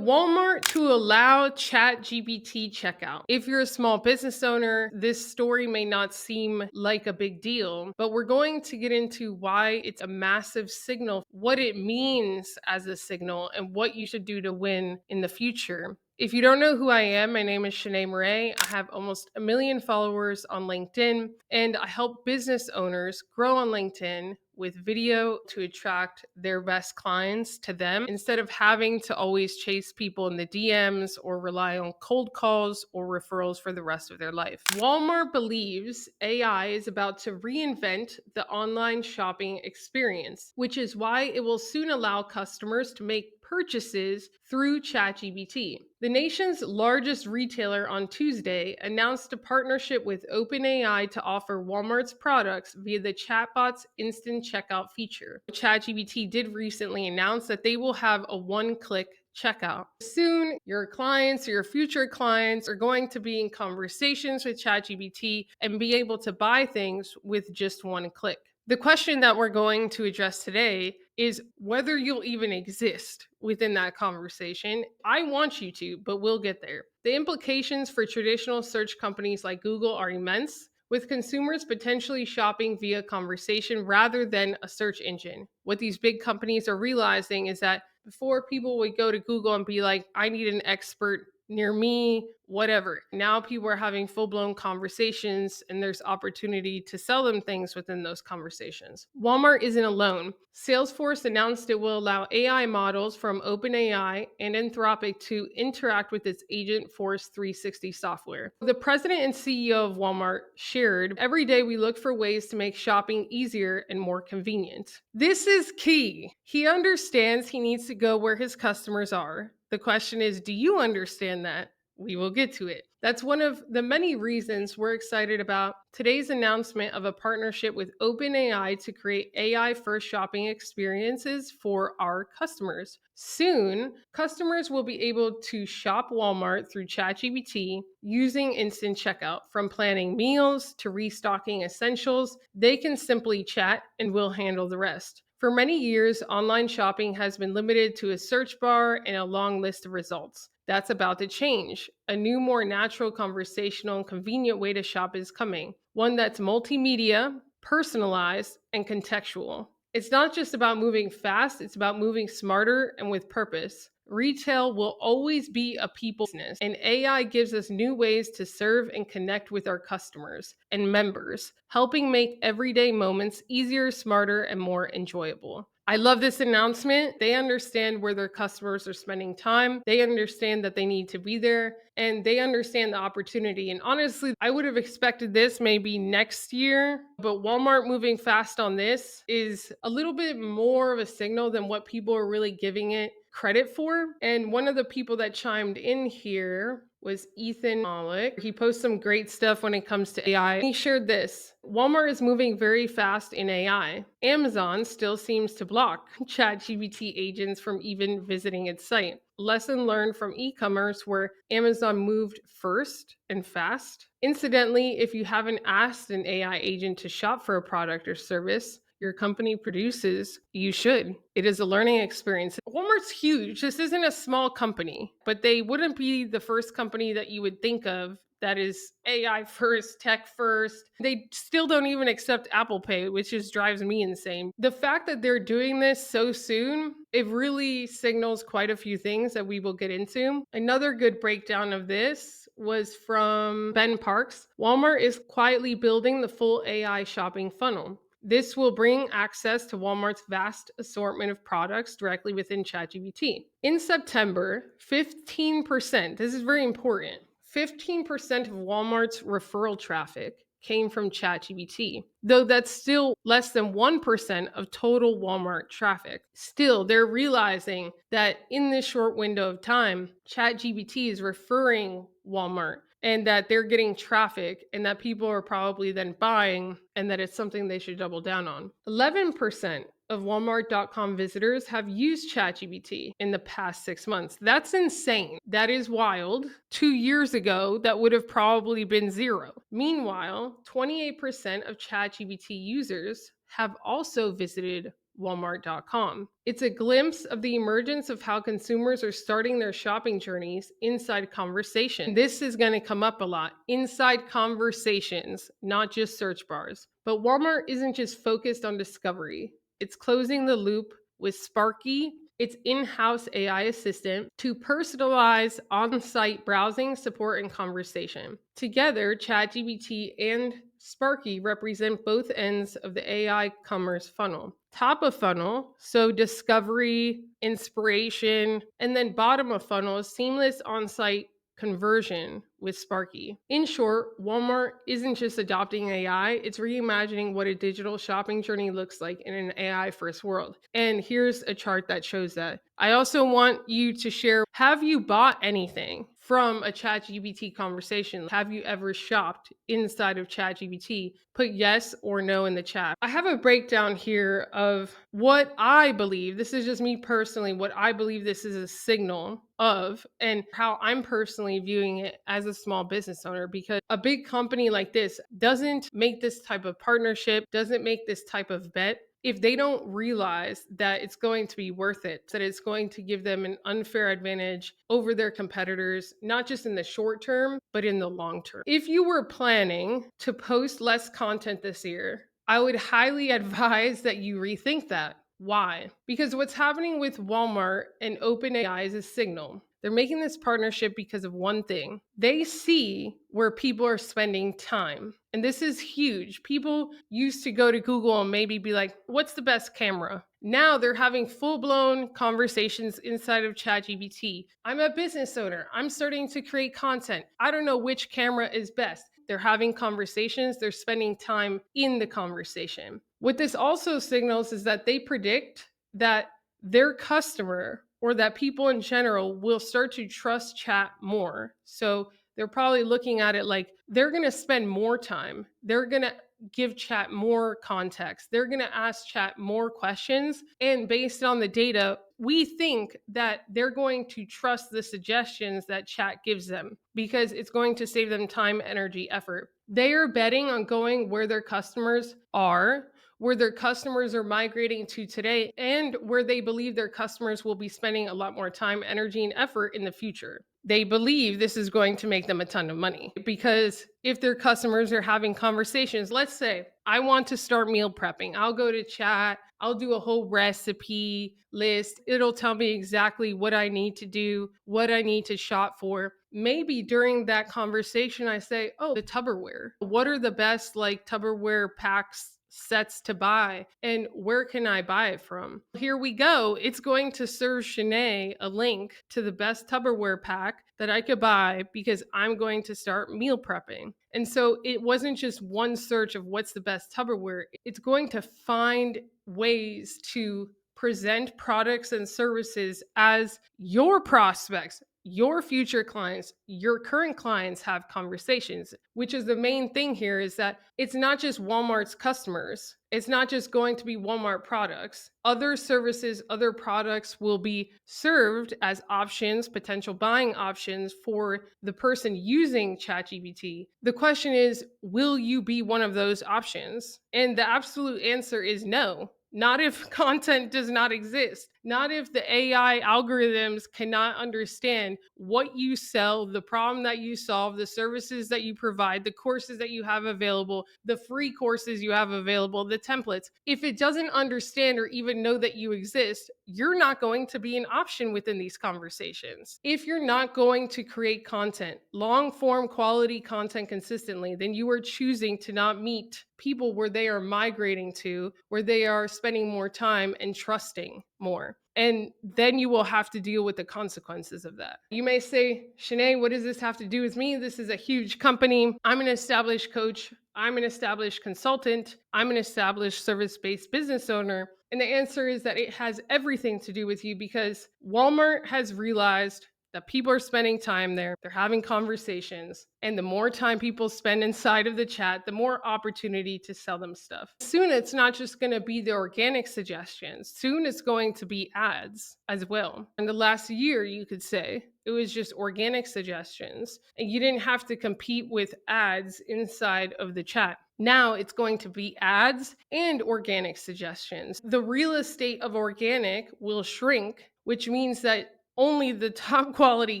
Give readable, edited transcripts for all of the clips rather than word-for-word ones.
Walmart to allow ChatGPT checkout. If you're a small business owner, this story may not seem like a big deal, but we're going to get into why it's a massive signal, what it means as a signal, and what you should do to win in the future. If you don't know who I am, my name is Shanee Moret. I have almost 1 million followers on LinkedIn, and I help business owners grow on LinkedIn with video to attract their best clients to them instead of having to always chase people in the DMs or rely on cold calls or referrals for the rest of their life. Walmart believes AI is about to reinvent the online shopping experience, which is why it will soon allow customers to make purchases through ChatGPT. The nation's largest retailer on Tuesday announced a partnership with OpenAI to offer Walmart's products via the chatbot's instant checkout feature. ChatGPT did recently announce that they will have a one-click checkout. Soon, your clients or your future clients are going to be in conversations with ChatGPT and be able to buy things with just one click. The question that we're going to address today is whether you'll even exist within that conversation. I want you to, but we'll get there. The implications for traditional search companies like Google are immense, with consumers potentially shopping via conversation rather than a search engine. What these big companies are realizing is that before people would go to Google and be like, I need an expert near me, whatever. Now people are having full-blown conversations and there's opportunity to sell them things within those conversations. Walmart isn't alone. Salesforce announced it will allow AI models from OpenAI and Anthropic to interact with its Agentforce 360 software. The president and CEO of Walmart shared, every day we look for ways to make shopping easier and more convenient. This is key. He understands he needs to go where his customers are. The question is, do you understand that? We will get to it. That's one of the many reasons we're excited about today's announcement of a partnership with OpenAI to create AI-first shopping experiences for our customers. Soon, customers will be able to shop Walmart through ChatGPT using instant checkout. From planning meals to restocking essentials, they can simply chat and we'll handle the rest. For many years, online shopping has been limited to a search bar and a long list of results. That's about to change. A new, more natural, conversational, and convenient way to shop is coming. One that's multimedia, personalized, and contextual. It's not just about moving fast, it's about moving smarter and with purpose. Retail will always be a people business, and AI gives us new ways to serve and connect with our customers and members, helping make everyday moments easier, smarter, and more enjoyable. I love this announcement. They understand where their customers are spending time. They understand that they need to be there and they understand the opportunity. And honestly, I would have expected this maybe next year, but Walmart moving fast on this is a little bit more of a signal than what people are really giving it credit for. And one of the people that chimed in here was Ethan Malik. He posts some great stuff when it comes to AI. He shared this. Walmart is moving very fast in AI. Amazon still seems to block ChatGPT agents from even visiting its site. Lesson learned from e-commerce where Amazon moved first and fast. Incidentally, if you haven't asked an AI agent to shop for a product or service your company produces, you should. It is a learning experience. Walmart's huge. This isn't a small company, but they wouldn't be the first company that you would think of that is AI first, tech first. They still don't even accept Apple Pay, which just drives me insane. The fact that they're doing this so soon, it really signals quite a few things that we will get into. Another good breakdown of this was from Ben Parks. Walmart is quietly building the full AI shopping funnel. This will bring access to Walmart's vast assortment of products directly within ChatGPT. In September, 15%, this is very important, 15% of Walmart's referral traffic came from ChatGPT, though that's still less than 1% of total Walmart traffic. Still, they're realizing that in this short window of time, ChatGPT is referring Walmart and that they're getting traffic and that people are probably then buying and that it's something they should double down on. 11% of Walmart.com visitors have used ChatGPT in the past 6 months. That's insane. That is wild. 2 years ago, that would have probably been zero. Meanwhile, 28% of ChatGPT users have also visited Walmart.com. It's a glimpse of the emergence of how consumers are starting their shopping journeys inside conversation. This is going to come up a lot. Inside conversations, not just search bars. But Walmart isn't just focused on discovery. It's closing the loop with Sparky, its in-house AI assistant, to personalize on-site browsing, support, and conversation. Together, ChatGPT and Sparky represent both ends of the AI commerce funnel. Top of funnel, so discovery, inspiration, and then bottom of funnel is seamless on-site conversion with Sparky. In short, Walmart isn't just adopting AI, it's reimagining what a digital shopping journey looks like in an AI first world. And here's a chart that shows that. I also want you to share, have you bought anything from a ChatGPT conversation? Have you ever shopped inside of ChatGPT? Put yes or no in the chat. I have a breakdown here of what I believe, this is just me personally, what I believe this is a signal of, and how I'm personally viewing it as a small business owner, because a big company like this doesn't make this type of partnership, doesn't make this type of bet if they don't realize that it's going to be worth it, that it's going to give them an unfair advantage over their competitors, not just in the short term, but in the long term. If you were planning to post less content this year, I would highly advise that you rethink that. Why? Because what's happening with Walmart and OpenAI is a signal. They're making this partnership because of one thing. They see where people are spending time. And this is huge. People used to go to Google and maybe be like, what's the best camera? Now they're having full-blown conversations inside of ChatGPT. I'm a business owner. I'm starting to create content. I don't know which camera is best. They're having conversations. They're spending time in the conversation. What this also signals is that they predict that their customer or that people in general will start to trust chat more. So they're probably looking at it like they're going to spend more time. They're going to give chat more context. They're going to ask chat more questions. And based on the data, we think that they're going to trust the suggestions that chat gives them because it's going to save them time, energy, effort. They are betting on going where their customers are, where their customers are migrating to today, and where they believe their customers will be spending a lot more time, energy, and effort in the future. They believe this is going to make them a ton of money because if their customers are having conversations, let's say I want to start meal prepping. I'll go to chat. I'll do a whole recipe list. It'll tell me exactly what I need to do, what I need to shop for. Maybe during that conversation, I say, oh, the Tupperware. What are the best like Tupperware packs, sets to buy, and where can I buy it from? Here we go. It's going to serve Shanee a link to the best Tupperware pack that I could buy because I'm going to start meal prepping. And so it wasn't just one search of what's the best Tupperware. It's going to find ways to present products and services as your prospects, your future clients, your current clients have conversations, which is the main thing here is that it's not just Walmart's customers. It's not just going to be Walmart products. Other services, other products will be served as options, potential buying options for the person using ChatGPT. The question is, will you be one of those options? And the absolute answer is no. Not if content does not exist. Not if the AI algorithms cannot understand what you sell, the problem that you solve, the services that you provide, the courses that you have available, the free courses you have available, the templates. If it doesn't understand or even know that you exist, you're not going to be an option within these conversations. If you're not going to create content, long form quality content consistently, then you are choosing to not meet people where they are migrating to, where they are spending more time and trusting more. And then you will have to deal with the consequences of that. You may say, Shanee, what does this have to do with me? This is a huge company. I'm an established coach. I'm an established consultant. I'm an established service-based business owner. And the answer is that it has everything to do with you because Walmart has realized that people are spending time there, they're having conversations, and the more time people spend inside of the chat, the more opportunity to sell them stuff. Soon it's not just going to be the organic suggestions. Soon it's going to be ads as well. In the last year, you could say it was just organic suggestions, and you didn't have to compete with ads inside of the chat. Now it's going to be ads and organic suggestions. The real estate of organic will shrink, which means that only the top quality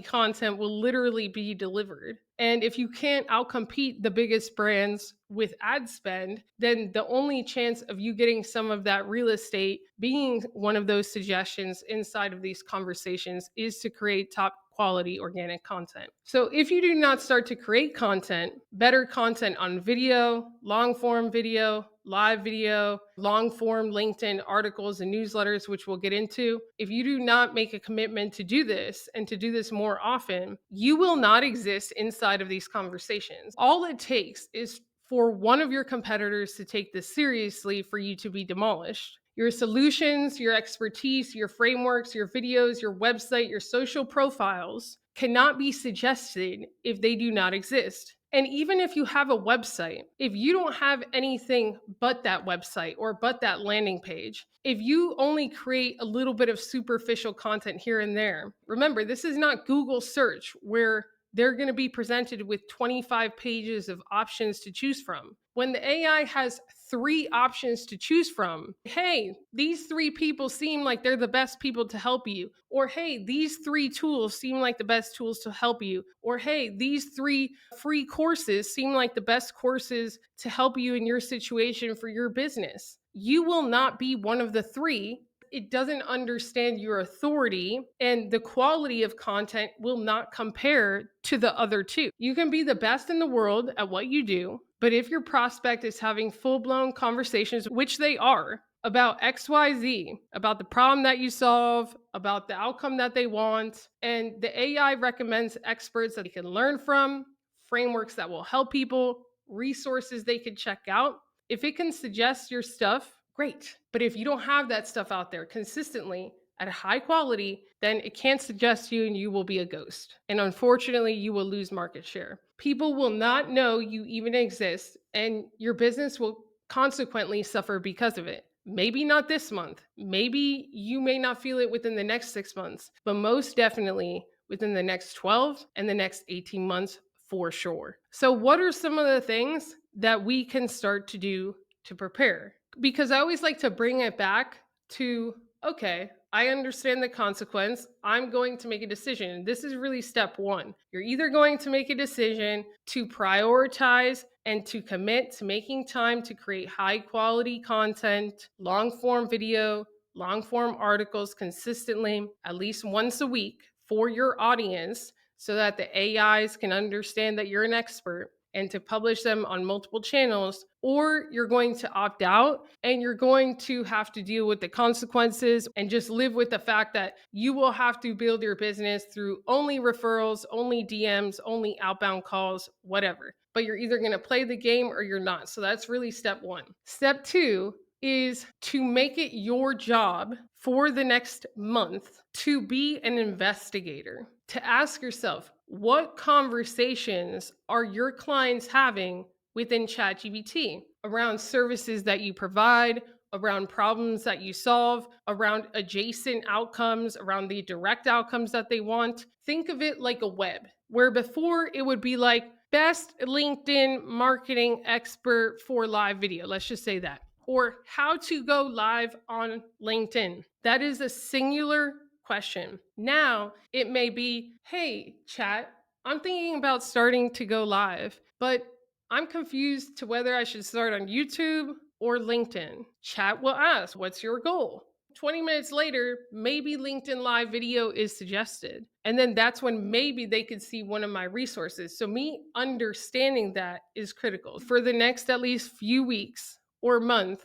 content will literally be delivered. And if you can't outcompete the biggest brands with ad spend, then the only chance of you getting some of that real estate being one of those suggestions inside of these conversations is to create top quality organic content. So if you do not start to create content, better content on video, long form video, live video, long form LinkedIn articles and newsletters, which we'll get into, if you do not make a commitment to do this and to do this more often, you will not exist inside of these conversations. All it takes is for one of your competitors to take this seriously for you to be demolished. Your solutions, your expertise, your frameworks, your videos, your website, your social profiles cannot be suggested if they do not exist. And even if you have a website, if you don't have anything but that website or but that landing page, if you only create a little bit of superficial content here and there, remember, this is not Google search where they're going to be presented with 25 pages of options to choose from. When the AI has 3 options to choose from, hey, these 3 people seem like they're the best people to help you. Or hey, these 3 tools seem like the best tools to help you. Or hey, these 3 free courses seem like the best courses to help you in your situation for your business. You will not be one of the 3. It doesn't understand your authority, and the quality of content will not compare to the other 2. You can be the best in the world at what you do, but if your prospect is having full-blown conversations, which they are, about XYZ, about the problem that you solve, about the outcome that they want, and the AI recommends experts that they can learn from, frameworks that will help people, resources they could check out. If it can suggest your stuff, great. But if you don't have that stuff out there consistently at a high quality, then it can't suggest you and you will be a ghost. And unfortunately, you will lose market share. People will not know you even exist, and your business will consequently suffer because of it. Maybe not this month. Maybe you may not feel it within the next 6 months, but most definitely within the next 12 and the next 18 months for sure. So, what are some of the things that we can start to do to prepare? Because I always like to bring it back to, okay, I understand the consequence. I'm going to make a decision. This is really step 1. You're either going to make a decision to prioritize and to commit to making time to create high quality content, long form video, long form articles consistently, at least once a week for your audience, so that the AIs can understand that you're an expert, and to publish them on multiple channels, or you're going to opt out and you're going to have to deal with the consequences and just live with the fact that you will have to build your business through only referrals, only DMs, only outbound calls, whatever. But you're either going to play the game or you're not. So that's really step 1. Step 2 is to make it your job for the next month to be an investigator, to ask yourself, what conversations are your clients having within ChatGPT around services that you provide, around problems that you solve, around adjacent outcomes, around the direct outcomes that they want? Think of it like a web, where before it would be like best LinkedIn marketing expert for live video. Let's just say that. Or how to go live on LinkedIn. That is a singular question. Now it may be, hey, chat, I'm thinking about starting to go live, but I'm confused to whether I should start on YouTube or LinkedIn. Chat will ask, what's your goal? 20 minutes later, maybe LinkedIn live video is suggested. And then that's when maybe they could see one of my resources. So me understanding that is critical. For the next at least few weeks or month,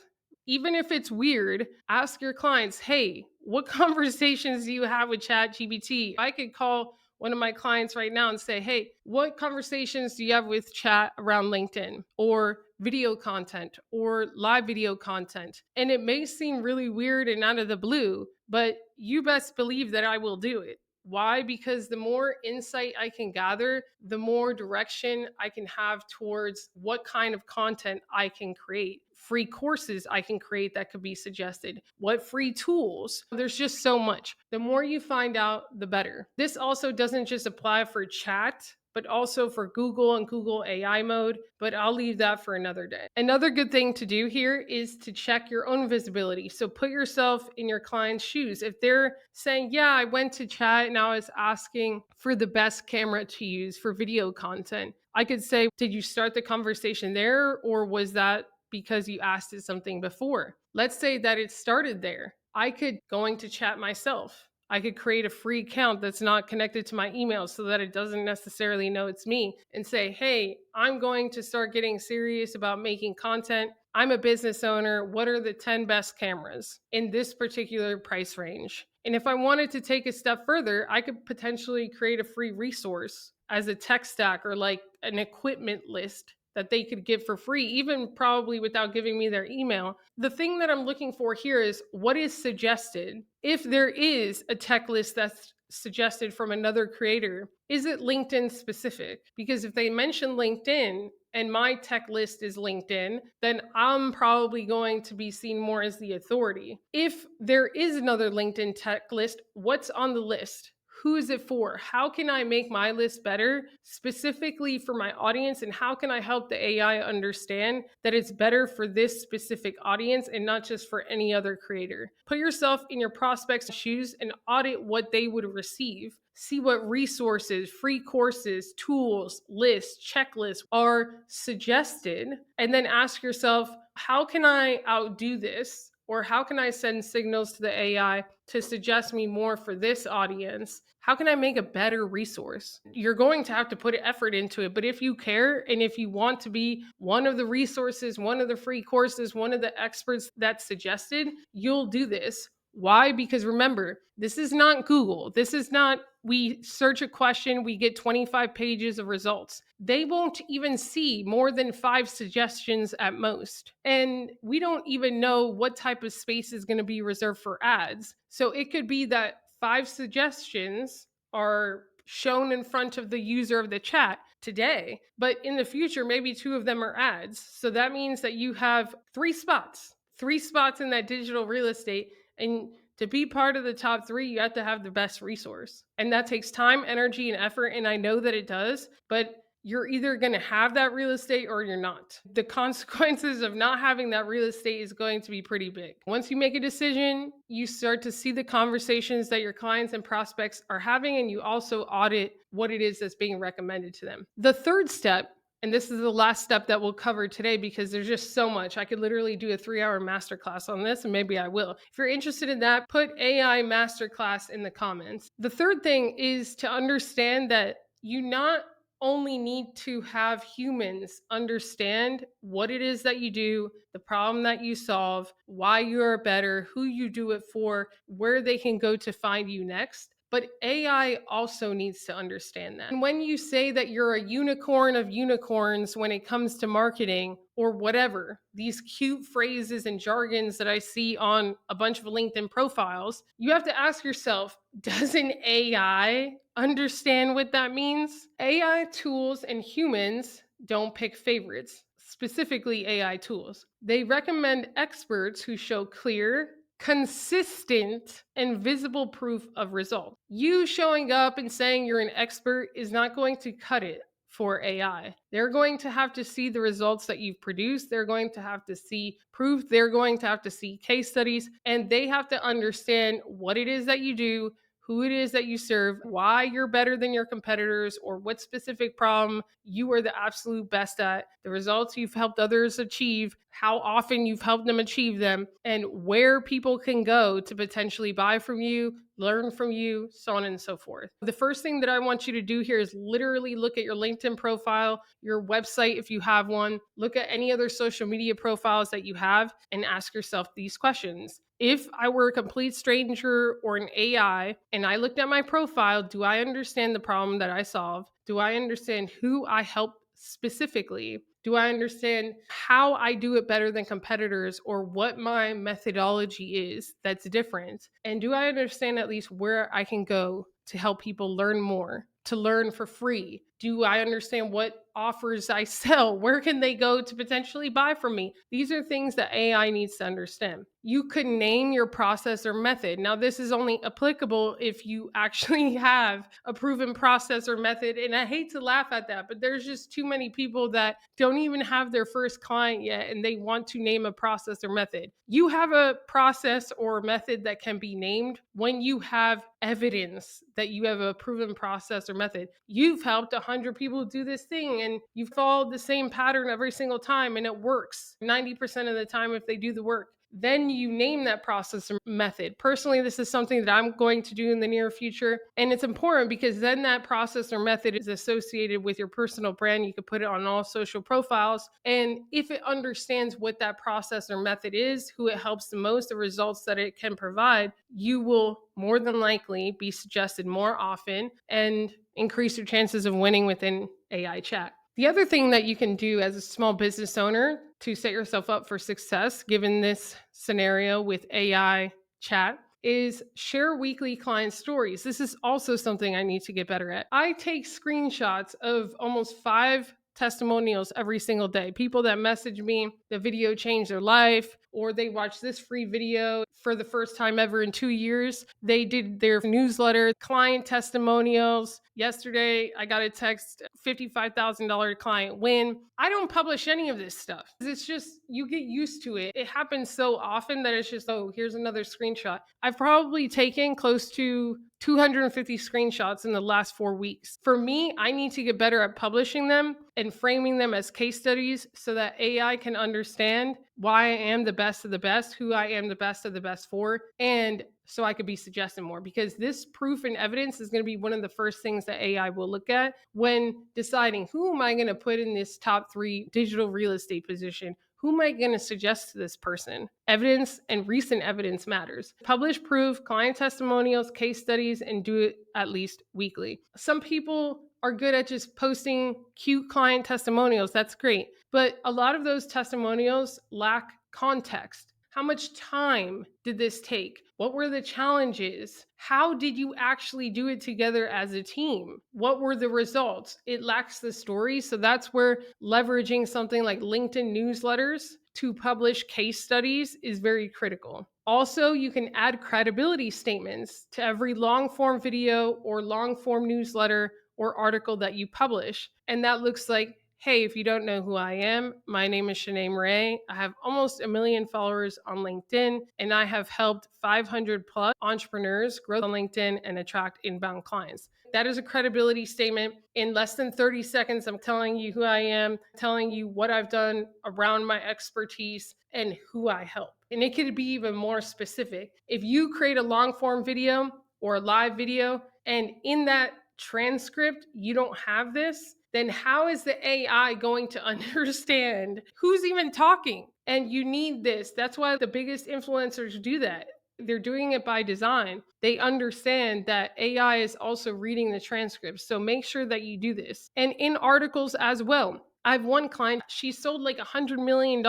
even if it's weird, ask your clients, hey, what conversations do you have with ChatGPT? I could call one of my clients right now and say, hey, what conversations do you have with chat around LinkedIn or video content or live video content? And it may seem really weird and out of the blue, but you best believe that I will do it. Why? Because the more insight I can gather, the more direction I can have towards what kind of content I can create. Free courses I can create that could be suggested. What free tools? There's just so much. The more you find out, the better. This also doesn't just apply for chat, but also for Google and Google AI mode, but I'll leave that for another day. Another good thing to do here is to check your own visibility. So put yourself in your client's shoes. If they're saying, yeah, I went to chat and I was asking for the best camera to use for video content, I could say, did you start the conversation there, or was that because you asked it something before? Let's say that it started there. I could going to chat myself. I could create a free account that's not connected to my email so that it doesn't necessarily know it's me, and say, hey, I'm going to start getting serious about making content. I'm a business owner. What are the 10 best cameras in this particular price range? And if I wanted to take a step further, I could potentially create a free resource as a tech stack or like an equipment list that they could give for free, even probably without giving me their email. The thing that I'm looking for here is what is suggested. If there is a tech list that's suggested from another creator, is it LinkedIn specific? Because if they mention LinkedIn and my tech list is LinkedIn, then I'm probably going to be seen more as the authority. If there is another LinkedIn tech list, what's on the list? Who is it for? How can I make my list better specifically for my audience? And how can I help the AI understand that it's better for this specific audience and not just for any other creator? Put yourself in your prospect's shoes and audit what they would receive. See what resources, free courses, tools, lists, checklists are suggested. And then ask yourself, how can I outdo this? Or how can I send signals to the AI to suggest me more for this audience? How can I make a better resource? You're going to have to put effort into it, but if you care and if you want to be one of the resources, one of the free courses, one of the experts that's suggested, you'll do this. Why? Because remember, this is not Google. This is not, we search a question, we get 25 pages of results. They won't even see more than 5 suggestions at most. And we don't even know what type of space is going to be reserved for ads. So it could be that 5 suggestions are shown in front of the user of the chat today, but in the future, maybe 2 of them are ads. So that means that you have 3 spots in that digital real estate. And to be part of the top 3, you have to have the best resource. And that takes time, energy, and effort. And I know that it does, but you're either going to have that real estate or you're not. The consequences of not having that real estate is going to be pretty big. Once you make a decision, you start to see the conversations that your clients and prospects are having, and you also audit what it is that's being recommended to them. The third step, and this is the last step that we'll cover today because there's just so much. I could literally do a 3-hour masterclass on this, and maybe I will. If you're interested in that, put AI masterclass in the comments. The third thing is to understand that you not only need to have humans understand what it is that you do, the problem that you solve, why you're better, who you do it for, where they can go to find you next. But AI also needs to understand that. And when you say that you're a unicorn of unicorns when it comes to marketing or whatever, these cute phrases and jargons that I see on a bunch of LinkedIn profiles, you have to ask yourself, does an AI understand what that means? AI tools and humans don't pick favorites, specifically AI tools. They recommend experts who show clear, consistent, and visible proof of result. You showing up and saying you're an expert is not going to cut it for AI. They're going to have to see the results that you've produced. They're going to have to see proof. They're going to have to see case studies, and they have to understand what it is that you do, who it is that you serve, why you're better than your competitors, or what specific problem you are the absolute best at, the results you've helped others achieve, how often you've helped them achieve them, and where people can go to potentially buy from you, learn from you, so on and so forth. The first thing that I want you to do here is literally look at your LinkedIn profile, your website if you have one, look at any other social media profiles that you have, and ask yourself these questions. If I were a complete stranger or an AI and I looked at my profile, do I understand the problem that I solve? Do I understand who I help specifically? Do I understand how I do it better than competitors or what my methodology is that's different? And do I understand at least where I can go to help people learn more, to learn for free? Do I understand what offers I sell? Where can they go to potentially buy from me? These are things that AI needs to understand. You could name your process or method. Now, this is only applicable if you actually have a proven process or method. And I hate to laugh at that, but there's just too many people that don't even have their first client yet and they want to name a process or method. You have a process or method that can be named when you have evidence that you have a proven process or method. You've helped 100 people do this thing and you've followed the same pattern every single time and it works 90% of the time if they do the work. Then you name that process or method. Personally, this is something that I'm going to do in the near future. And it's important because then that process or method is associated with your personal brand. You could put it on all social profiles. And if it understands what that process or method is, who it helps the most, the results that it can provide, you will more than likely be suggested more often and increase your chances of winning within AI chat. The other thing that you can do as a small business owner to set yourself up for success, given this scenario with AI chat, is share weekly client stories. This is also something I need to get better at. I take screenshots of almost 5 testimonials every single day. People that message me, the video changed their life, or they watched this free video for the first time ever in 2 years. They did their newsletter, client testimonials. Yesterday, I got a text, $55,000 client win. I don't publish any of this stuff. It's just, you get used to it. It happens so often that it's just, oh, here's another screenshot. I've probably taken close to 250 screenshots in the last 4 weeks. For me, I need to get better at publishing them and framing them as case studies so that AI can understand why I am the best of the best, who I am the best of the best for, and so I could be suggesting more, because this proof and evidence is going to be one of the first things that AI will look at when deciding who am I going to put in this top 3 digital real estate position. Who am I going to suggest to this person? Evidence and recent evidence matters. Publish proof, client testimonials, case studies, and do it at least weekly. Some people are good at just posting cute client testimonials. That's great. But a lot of those testimonials lack context. How much time did this take? What were the challenges? How did you actually do it together as a team? What were the results? It lacks the story. So that's where leveraging something like LinkedIn newsletters to publish case studies is very critical. Also, you can add credibility statements to every long form video or long form newsletter or article that you publish. And that looks like, hey, if you don't know who I am, my name is Shanee Moret. I have almost 1 million followers on LinkedIn, and I have helped 500 plus entrepreneurs grow on LinkedIn and attract inbound clients. That is a credibility statement. In less than 30 seconds, I'm telling you who I am, telling you what I've done around my expertise and who I help. And it could be even more specific. If you create a long form video or a live video, and in that transcript, you don't have this, then how is the AI going to understand who's even talking? And you need this. That's why the biggest influencers do that. They're doing it by design. They understand that AI is also reading the transcripts. So make sure that you do this. And in articles as well. I have one client, she sold like $100 million,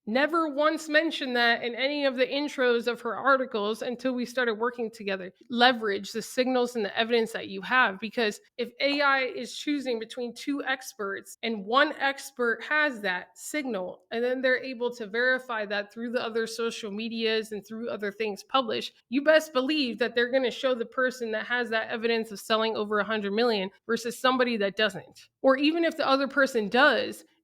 never once mentioned that in any of the intros of her articles until we started working together. Leverage the signals and the evidence that you have, because if AI is choosing between 2 experts and one expert has that signal, and then they're able to verify that through the other social medias and through other things published, you best believe that they're going to show the person that has that evidence of selling over 100 million versus somebody that doesn't. Or even if the other person does,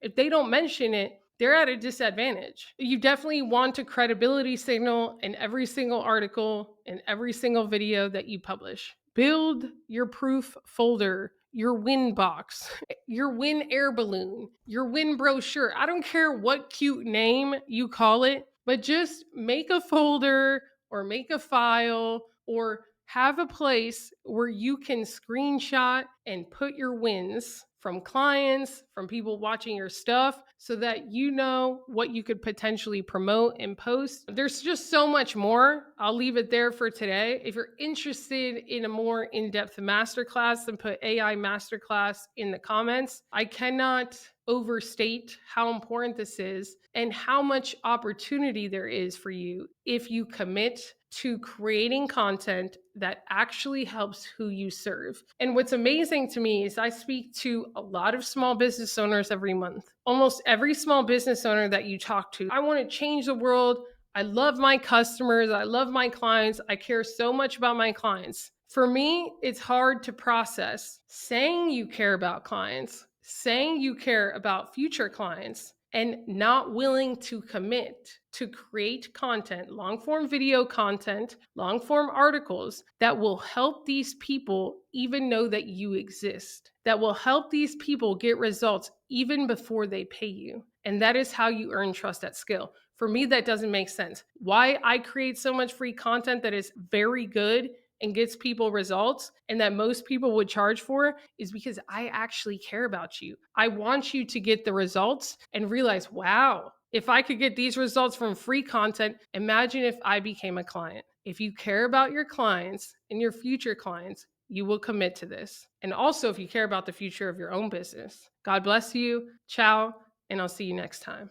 if they don't mention it, they're at a disadvantage. You definitely want a credibility signal in every single article, in every single video that you publish. Build your proof folder, your win box, your win air balloon, your win brochure. I don't care what cute name you call it, but just make a folder or make a file or have a place where you can screenshot and put your wins from clients, from people watching your stuff, so that you know what you could potentially promote and post. There's just so much more. I'll leave it there for today. If you're interested in a more in-depth masterclass, then put AI masterclass in the comments. I cannot overstate how important this is and how much opportunity there is for you if you commit to creating content that actually helps who you serve. And what's amazing to me is I speak to a lot of small business owners every month. Almost every small business owner that you talk to, I want to change the world. I love my customers. I love my clients. I care so much about my clients. For me, it's hard to process saying you care about clients, saying you care about future clients, and not willing to commit to create content, long form video content, long form articles that will help these people even know that you exist, that will help these people get results even before they pay you. And that is how you earn trust at scale. For me, that doesn't make sense. Why I create so much free content that is very good and gets people results and that most people would charge for is because I actually care about you. I want you to get the results and realize, wow, if I could get these results from free content, imagine if I became a client. If you care about your clients and your future clients, you will commit to this. And also, if you care about the future of your own business. God bless you. Ciao. And I'll see you next time.